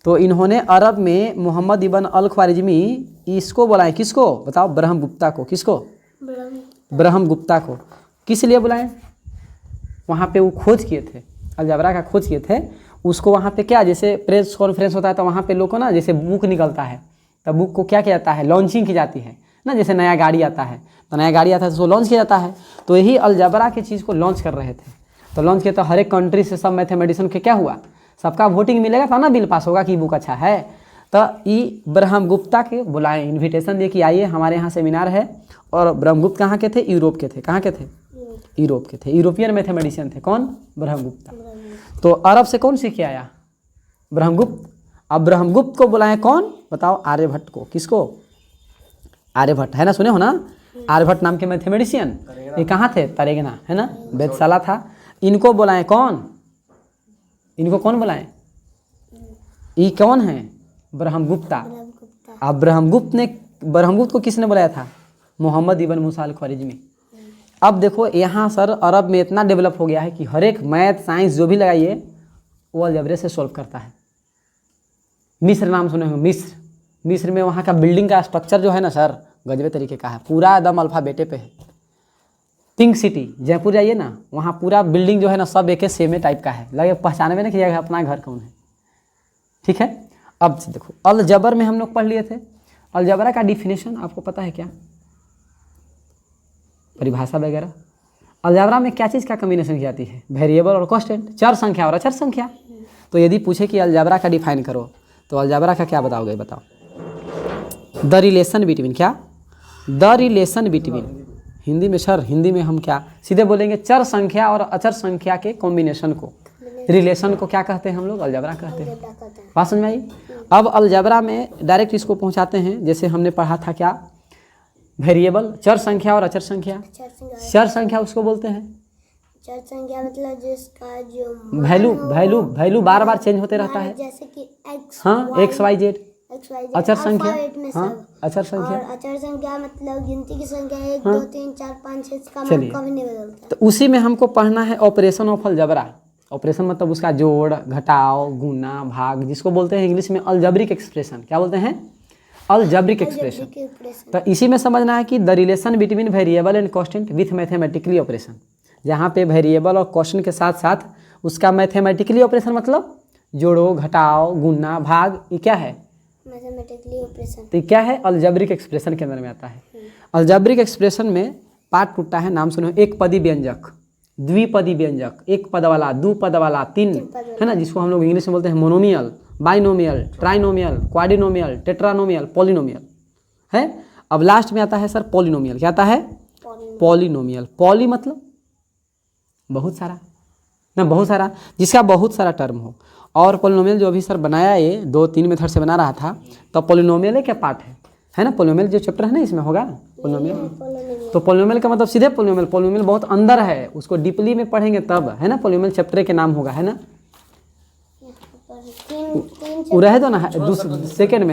तो इन्होंने अरब में मोहम्मद इब्न अल ख्वारिज़मी इसको बुलाए, किसको बताओ, ब्रह्मगुप्ता को। किसको? ब्रह्मगुप्ता को। किस लिए बुलाए? वहाँ पे वो खोज किए थे, अलजबरा का खोज किए थे। उसको वहाँ पे क्या, जैसे प्रेस कॉन्फ्रेंस होता है तो वहाँ पे लोग को ना, जैसे बुक निकलता है तब बुक को क्या किया जाता है, लॉन्चिंग की जाती है ना। जैसे नया गाड़ी आता है तो नया गाड़ी आता है तो उसको लॉन्च किया जाता है। तो यही अलजबरा की चीज़ को लॉन्च कर रहे थे। तो लॉन्च किया तो हर एक कंट्री से सब मैथमेटिशियन के क्या हुआ, सबका वोटिंग मिलेगा तब ना बिल पास होगा कि बुक अच्छा है। तो ये ब्रह्मगुप्ता के बुलाए, इन्विटेशन दिए कि आइए हमारे यहाँ सेमिनार है। और ब्रह्मगुप्त कहाँ के थे? यूरोप के थे। कहाँ के थे? यूरोप के थे। यूरोपियन मैथमेटिशियन थे। कौन? ब्रह्मगुप्ता। तो अरब से कौन सीख के आया? ब्रह्मगुप्त। अब ब्रह्मगुप्त को बुलाए कौन बताओ? आर्यभट्ट को। किसको? आर्यभट्ट, है ना, सुने हो ना, आर्यभट्ट नाम के मैथमेटिशियन। ये कहाँ थे? तरेगना, है ना, वेधशाला था। इनको बुलाए कौन? इनको कौन बुलाए? ये कौन है? ब्रह्मगुप्ता। अब ब्रह्मगुप्त को किसने बुलाया था? मोहम्मद इब्न मूसा अल ख्वारिज़मी। अब देखो यहाँ सर अरब में इतना डेवलप हो गया है कि हर एक मैथ साइंस जो भी लगाइए वो अलजबरे से सॉल्व करता है। मिस्र नाम सुने होंगे, मिस्र में वहाँ का बिल्डिंग का स्ट्रक्चर जो है ना सर, गजबे तरीके का है, पूरा एकदम अल्फाबेटे पे है। पिंक सिटी जयपुर जाइए ना, वहाँ पूरा बिल्डिंग जो है ना सब एक सेमे टाइप का है, लगे पहचाने में नहीं किया अपना घर कौन है। ठीक है, अब देखो अलजबर में हम लोग पढ़ लिए थे। अलजबरा का डिफिनेशन आपको पता है क्या, परिभाषा वगैरह? अलजबरा में क्या चीज़ का कम्बिनेशन की जाती है? वेरिएबल और कांस्टेंट, चर संख्या और अचर संख्या। तो यदि पूछे कि अलजबरा का डिफाइन करो तो अलजबरा का क्या बताओगे? बताओ। द रिलेशन बिटवीन, क्या? द रिलेशन बिटवीन, हिंदी में सर, हिंदी में हम क्या सीधे बोलेंगे, चर संख्या और अचर संख्या के कॉम्बिनेशन को, रिलेशन को क्या कहते हैं हम लोग? अलजबरा कहते हैं। बात समझ में आई? अब अलजबरा में डायरेक्ट इसको पहुंचाते हैं, जैसे हमने पढ़ा था क्या, वेरिएबल, चर संख्या और अचर संख्या। चर संख्या उसको बोलते हैं, चर संख्या मतलब जिसका जो वैल्यू बार बार चेंज होते रहता है, जैसे कि x, हाँ, एक्स वाई जेड। XYZ अचर संख्या, हाँ, अचर संख्या। और अचर संख्या मतलब गिनती की संख्या 1 2 3 4 5 6 का मान कभी नहीं बदलता। तो उसी में हमको पढ़ना है ऑपरेशन ऑफ अलजबरा। ऑपरेशन मतलब उसका जोड़, घटाव, गुना, भाग, जिसको बोलते हैं इंग्लिश में अलजेब्रिक एक्सप्रेशन। क्या बोलते हैं? Algebraic expression. तो इसी में समझना है कि the relation between variable and constant with mathematically operation, जहाँ पे वेरिएबल और कांस्टेंट के साथ साथ उसका मैथमेटिकली ऑपरेशन मतलब जोड़ो, घटाओ, गुना, भाग, ये क्या है? Mathematically operation. तो क्या है? अलजेब्रिक एक्सप्रेशन के अंदर में आता है। अलजेब्रिक एक्सप्रेशन में पार्ट टूटता है, नाम सुनो, एक पदी व्यंजक, द्विपदी व्यंजक, एक पद वाला, दो पद वाला, तीन, है ना, जिसको हम लोग इंग्लिश में बोलते हैं मोनोमियल, बाइनोमियल, ट्राइनोमियल, क्वाड्रिनोमियल, टेट्रानोमियल, पॉलिनोमियल है। अब लास्ट में आता है सर पॉलिनोमियल। क्या आता है? पॉलिनोमियल। पॉली मतलब बहुत सारा ना, बहुत सारा, जिसका बहुत सारा टर्म हो। और पॉलिनोमियल जो अभी सर बनाया, ये 2-3 मेथड से बना रहा था, तो पॉलिनोमियल है क्या पार्ट है ना, पॉलिनोमियल जो चैप्टर है ना इसमें होगा पॉलिनोमियल। तो पॉलिनोमियल का मतलब सीधे पॉलिनोमियल बहुत अंदर है, उसको डीपली में पढ़ेंगे तब, है ना, पॉलिनोमियल चैप्टर के नाम होगा, है ना। वो रहे दो ना, सेकेंड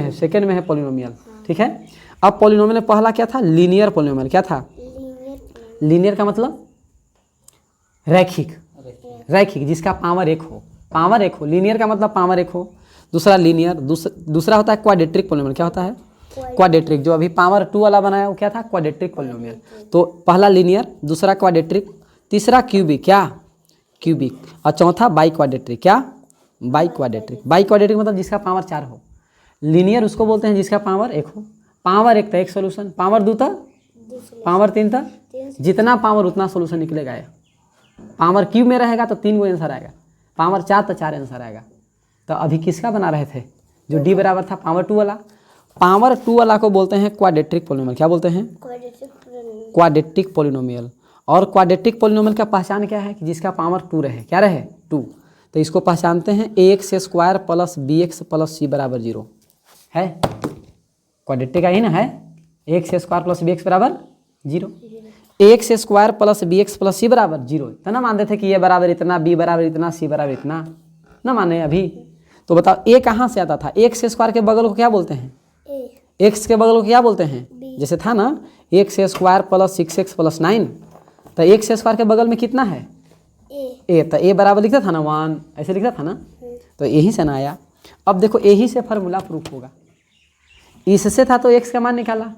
में है पॉलिनोमियल। ठीक है, अब पॉलिनोमियल पहला क्या था? Linear polynomial. क्या था? लीनियर का मतलब रैखिक, जिसका पावर एक हो, लीनियर का मतलब पावर एक हो। दूसरा लीनियर, दूसरा होता है क्वाड्रेटिक पॉलिनोमियल। क्या होता है? क्वाड्रेटिक। जो अभी पावर 2 वाला बनाया वो क्या था? Quadratic polynomial. तो पहला लीनियर, दूसरा क्वाड्रेटिक, तीसरा क्यूबिक। क्या? क्यूबिक। और चौथा बाई क्वाड्रेटिक। क्या? बाई क्वाड्रेटिक मतलब जिसका पावर 4 हो। लीनियर उसको बोलते हैं जिसका पावर 1 हो। पावर 1 था एक सोल्यूशन, पावर 2 था, पावर 3 था, जितना पावर उतना सोल्यूशन निकलेगा। पावर क्यूब में रहेगा तो 3 को आंसर आएगा, पावर 4 तो 4 आंसर आएगा। तो अभी किसका बना रहे थे? जो डी बराबर था पावर 2 वाला। पावर 2 वाला को बोलते हैं क्वाड्रेटिक पॉलिनोमियल। क्या बोलते हैं? Quadratic polynomial. और क्वाड्रेटिक पॉलिनोमियल का पहचान क्या है? कि जिसका पावर 2 रहे। क्या रहे? 2। तो इसको पहचानते हैं ax square plus bx plus c बराबर 0 है। क्वाड्रेटिक का ही ना है, ax स्क्वायर प्लस bx बराबर 0। ax square plus bx plus c बराबर 0, तो ना मानते थे कि ये बराबर इतना, b बराबर इतना, c बराबर इतना, ना माने अभी। तो बताओ a कहाँ से आता था? x स्क्वायर के बगल को क्या बोलते हैं? x के बगल को क्या बोलते हैं? जैसे था ना x square plus 6x plus 9, तो x स्क्वायर के बगल में कितना है? a। तो a बराबर लिखता था ना 1, ऐसे लिखता था ना, तो यही से ना आया। अब देखो यही से फार्मूला प्रूफ होगा। इससे था तो x का मान निकाला,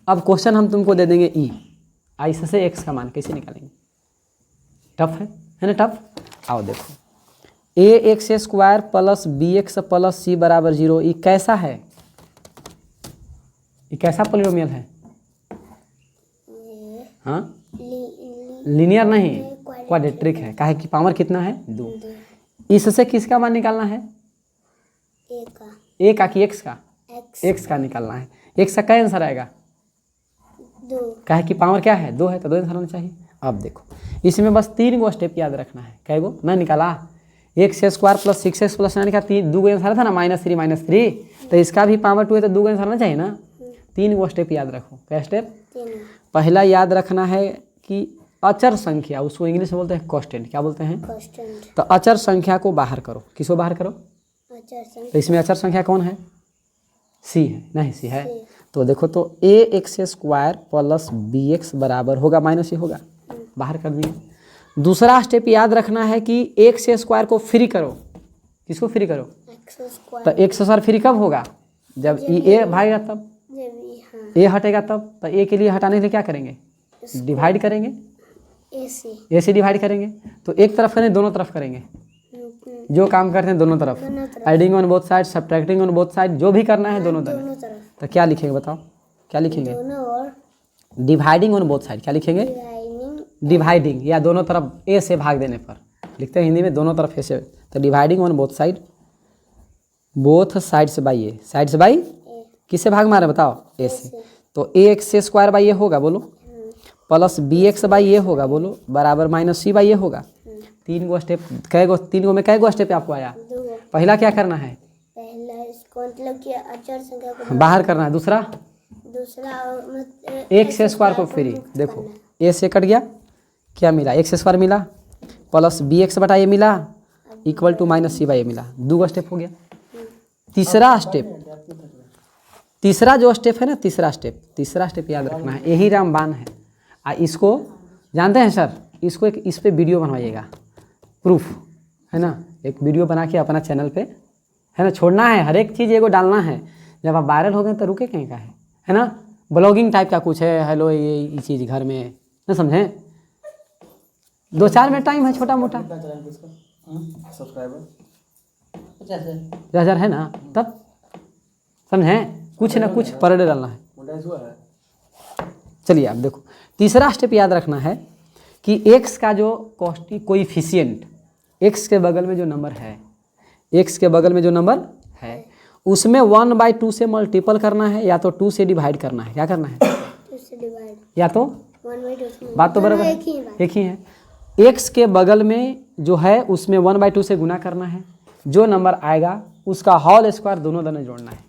अब क्वेश्चन हम तुमको दे देंगे ई, इससे x का मान कैसे निकालेंगे? टफ है ना टफ। आओ देखो ax² plus bx plus c बराबर 0, ये कैसा है? ये कैसा पोलिनोमियल है? हाँ लीनियर नहीं, क्वाड्रेटिक है। काहे कि पावर कितना है? 2। इससे किसका मान निकालना है? ए का कि x का? x का निकालना है। x का क्या आंसर आएगा? 2। काहे कि पावर क्या है? 2 है तो 2 आंसर होना चाहिए। अब देखो इसमें बस 3 गो स्टेप याद रखना है। कै गो? ना निकाला x² प्लस 6x प्लस 9 का 2 गो आंसर था ना, -3 तो इसका भी पावर 2 है तो 2 गो आंसर होना चाहिए ना। 3 गो स्टेप याद रखो। क्या स्टेप? पहला याद रखना है कि अचर संख्या, उसको इंग्लिश में बोलते हैं कांस्टेंट। क्या बोलते हैं? कांस्टेंट। तो अचर संख्या को बाहर करो। किसको बाहर करो? अचर संख्या। तो इसमें अचर संख्या कौन है? c है। नहीं c है। तो देखो तो ax² प्लस bx बराबर होगा -c होगा, बाहर कर दिए। दूसरा स्टेप याद रखना है कि x² को फ्री करो। किसको फ्री करो? x²। तो x² फ्री कब होगा? जब ये a भागेगा तब, a हटेगा तब। तो a के लिए हटाने के लिए क्या करेंगे? डिवाइड करेंगे, a से डिवाइड करेंगे। तो एक तरफ करें, दोनों तरफ करेंगे, जो काम करते हैं दोनों तरफ। Adding on both side, subtracting on both side, जो भी करना है दोनों तरफ। तो क्या लिखेंगे बताओ? क्या लिखेंगे? Dividing on both side. क्या लिखेंगे? डिवाइडिंग, या दोनों तरफ ए से भाग देने पर लिखते हैं हिंदी में, दोनों तरफ ए से। तो dividing on both side, both sides by A, sides by किससे भाग मारे बताओ? ए से। तो ax² बाई ए होगा बोलो, प्लस bx बाई ए होगा बोलो, बराबर -c बाई ए होगा। 3 गो स्टेप। कै गो? 3 गो में कै गो स्टेप आपको आया? 2। पहला क्या करना है? पहला इसको मतलब कि अचर संख्या को बाहर करना है। दूसरा x² को फ्री। देखो a से कट गया, क्या मिला? x² मिला प्लस bx बटा ए मिला इक्वल टू -c बाई ए मिला। 2 गो स्टेप हो गया। तीसरा स्टेप, तीसरा जो स्टेप है ना, तीसरा स्टेप याद रखना है, यही रामबाण है। इसको जानते हैं सर? इसको एक इस पे वीडियो बनवाइएगा, प्रूफ है ना। एक वीडियो बना के अपना चैनल पे है ना छोड़ना है, हर एक चीज़ एगो डालना है। जब आप वायरल हो गए तो रुके कहीं का है ना। ब्लॉगिंग टाइप का कुछ है, हेलो ये चीज़ घर में ना, समझें? 2-4 मिनट टाइम है, छोटा मोटा। 50,000 है ना, तब समझें? कुछ ना कुछ पर डे डालना है। चलिए आप देखो, तीसरा स्टेप याद रखना है कि x का जो कोएफिशिएंट, x के बगल में जो नंबर है, x के बगल में जो नंबर है उसमें 1/2 से मल्टीपल करना है, या तो 2 से डिवाइड करना है। क्या करना है? 2 से डिवाइड, या तो 1/2 से। बात तो बराबर है, एक ही है। x के बगल में जो है उसमें 1/2 से गुना करना है, जो नंबर आएगा उसका होल स्क्वायर दोनों दोनों जोड़ना है।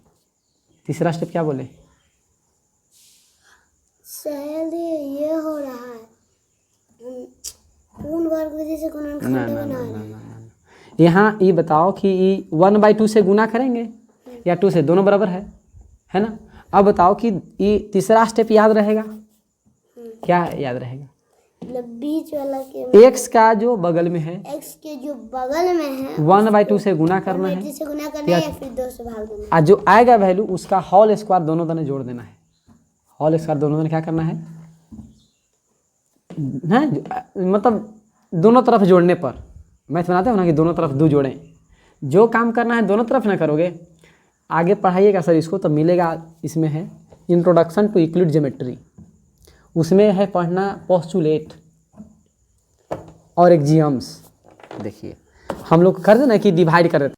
तीसरा स्टेप क्या बोले? शायद ये हो रहा है पूर्ण वर्ग विधि से गुणनखंड बना रहे हैं। यहाँ ये बताओ कि 1/2 से गुना करेंगे या 2 से, दोनों बराबर है ना। अब बताओ कि ये तीसरा स्टेप याद रहेगा, क्या याद रहेगा? मतलब बीच वाला के x का जो बगल में है, x के जो बगल में है 1/2 से गुना करना है, 1/2 से गुना करना है या फिर 2 से भाग देना है। जो आएगा वैल्यू उसका होल स्क्वायर दोनों दोनों जोड़ देना है। होल स्क्वायर दोनों दोनों क्या करना है? मतलब दोनों तरफ जोड़ने पर मैथ बनाते हो ना कि दोनों तरफ 2 जोड़ें। जो काम करना है दोनों तरफ ना करोगे, आगे पढ़ाइएगा सर इसको तो मिलेगा। इसमें है इंट्रोडक्शन टू यूक्लिड ज्योमेट्री, उसमें है पढ़ना पोस्टुलेट और एक्सियम्स। देखिए हम लोग कर देना कि डिवाइड कर देते